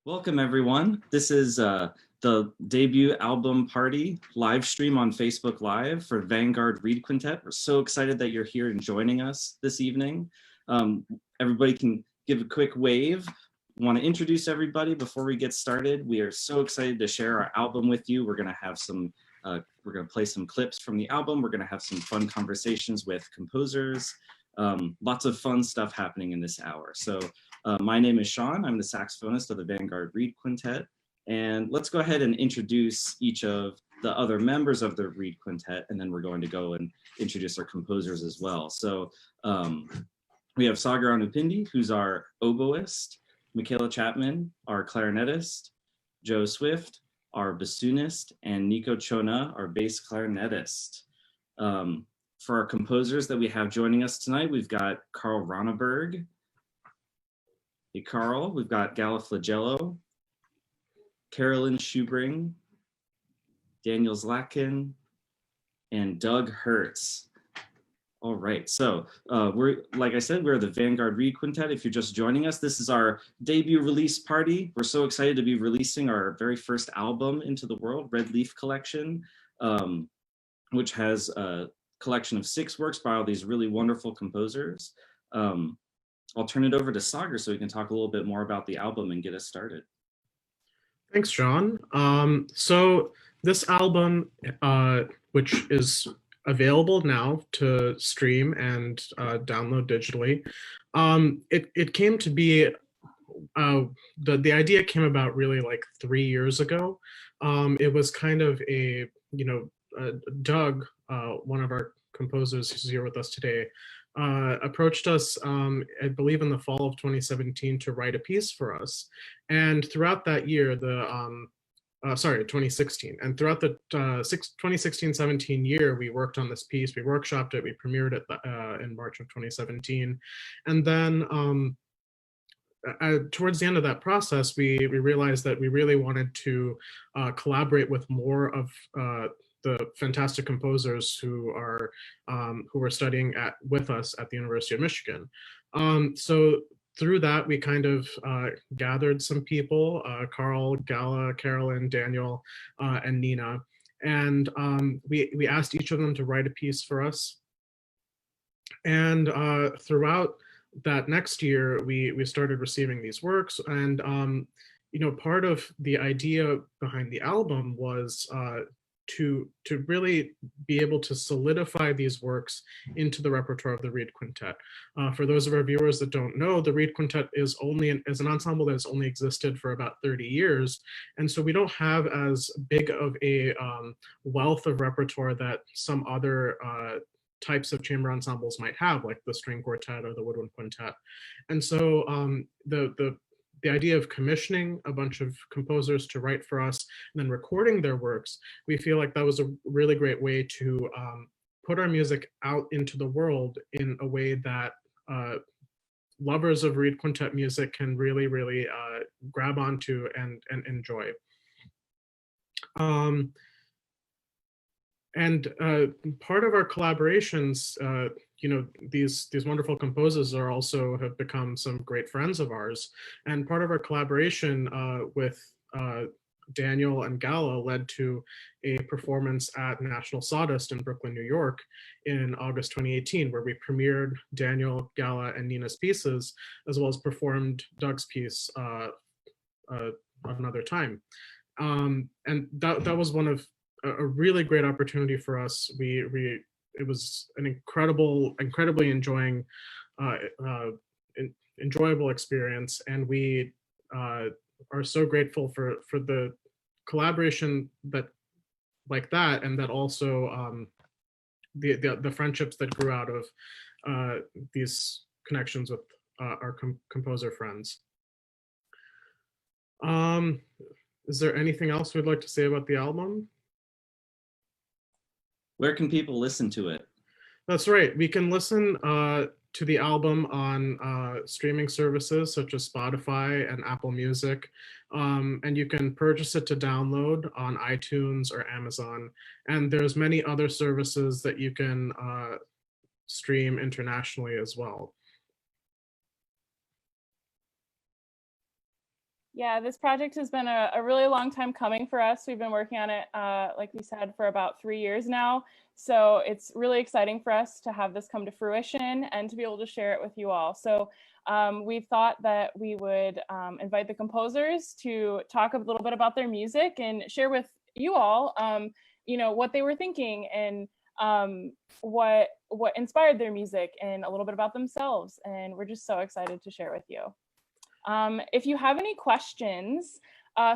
Welcome, everyone. This is the debut album party live stream on Facebook Live for Vanguard Reed Quintet. We're so excited that you're here and joining us this evening. Everybody can give a quick wave. Want to introduce everybody before we get started. We are so excited to share our album with you. We're going to have some, we're going to play some clips from the album. We're going to have some fun conversations with composers. Lots of fun stuff happening in this hour. So my name is Sean. I'm the saxophonist of the Vanguard Reed Quintet. And let's go ahead and introduce each of the other members of the Reed Quintet, and then we're going to go and introduce our composers as well. So we have Sagar Anupindi, who's our oboist, Mickayla Chapman, our clarinetist, Joe Swift, our bassoonist, and Nico Chona, our bass clarinetist. For our composers that we have joining us tonight, we've got Carl Ronneberg. Hey, Carl. We've got Gala Flagello, Carolyn Schubring, Daniel Zlatkin, and Doug Hertz. All right, so like I said, we're the Vanguard Reed Quintet. If you're just joining us, this is our debut release party. We're so excited to be releasing our very first album into the world, Red Leaf Collection, which has a collection of 6 works by all these really wonderful composers. I'll turn it over to Sagar so we can talk a little bit more about the album and get us started. Thanks, Sean. So this album, which is available now to stream and download digitally, it came to be, the idea came about really like 3 years ago. It was kind of a, Doug, one of our composers who's here with us today, approached us, I believe in the fall of 2017, to write a piece for us. And throughout that year, 2016. And throughout the 2016-17 year, we worked on this piece, we workshopped it, we premiered it in March of 2017. And then towards the end of that process, we realized that we really wanted to collaborate with more of the fantastic composers who were studying with us at the University of Michigan. So through that, we kind of gathered some people, Carl, Gala, Carolyn, Daniel, and Nina. And we asked each of them to write a piece for us. And throughout that next year, we started receiving these works. And part of the idea behind the album was to really be able to solidify these works into the repertoire of the Reed Quintet. For those of our viewers that don't know, the Reed Quintet is an ensemble that has only existed for about 30 years. And so we don't have as big of a wealth of repertoire that some other types of chamber ensembles might have, like the string quartet or the woodwind quintet. And so the idea of commissioning a bunch of composers to write for us and then recording their works, we feel like that was a really great way to put our music out into the world in a way that lovers of Reed Quintet music can really, really grab onto and enjoy. And part of our collaborations, these wonderful composers have become some great friends of ours. And part of our collaboration with Daniel and Gala led to a performance at National Sawdust in Brooklyn, New York in August 2018, where we premiered Daniel, Gala, and Nina's pieces, as well as performed Doug's piece another time. And that was a really great opportunity for us. It was an incredibly enjoyable experience, and we are so grateful for the collaboration like that, and that also the friendships that grew out of these connections with our composer friends. Is there anything else we'd like to say about the album? Where can people listen to it? That's right. We can listen to the album on streaming services such as Spotify and Apple Music. And you can purchase it to download on iTunes or Amazon. And there's many other services that you can stream internationally as well. Yeah, this project has been a really long time coming for us. We've been working on it, like we said, for about 3 years now. So it's really exciting for us to have this come to fruition and to be able to share it with you all. So we've thought that we would invite the composers to talk a little bit about their music and share with you all, you know, what they were thinking and what inspired their music and a little bit about themselves. And we're just so excited to share with you. If you have any questions,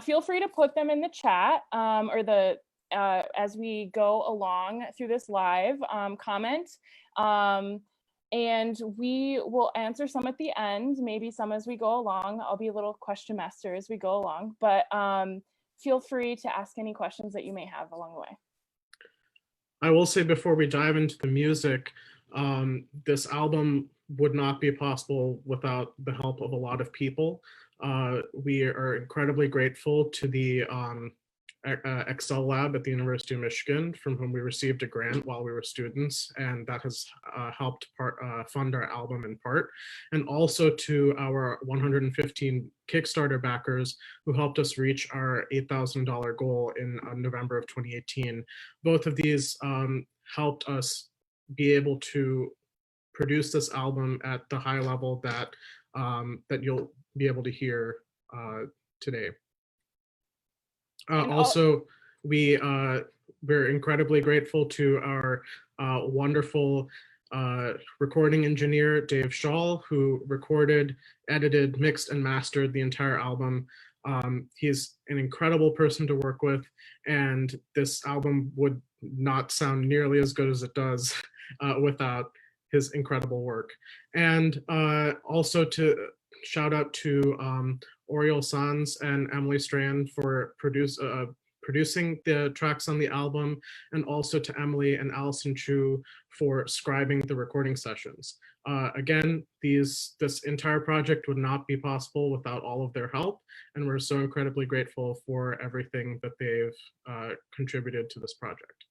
feel free to put them in the chat or as we go along through this live comment. And we will answer some at the end, maybe some as we go along. I'll be a little question master as we go along, but feel free to ask any questions that you may have along the way. I will say before we dive into the music, this album would not be possible without the help of a lot of people. We are incredibly grateful to the Excel Lab at the University of Michigan, from whom we received a grant while we were students, and that has helped fund our album in part, and also to our 115 Kickstarter backers who helped us reach our $8,000 goal in November of 2018. Both of these helped us be able to produce this album at the high level that that you'll be able to hear today. Also, we're incredibly grateful to our wonderful recording engineer, Dave Shaw, who recorded, edited, mixed, and mastered the entire album. He's an incredible person to work with, and this album would not sound nearly as good as it does without his incredible work. And also to shout out to Oriol Sanz and Emily Strand for producing the tracks on the album, and also to Emily and Allison Chu for scribing the recording sessions. Again, this entire project would not be possible without all of their help, and we're so incredibly grateful for everything that they've contributed to this project.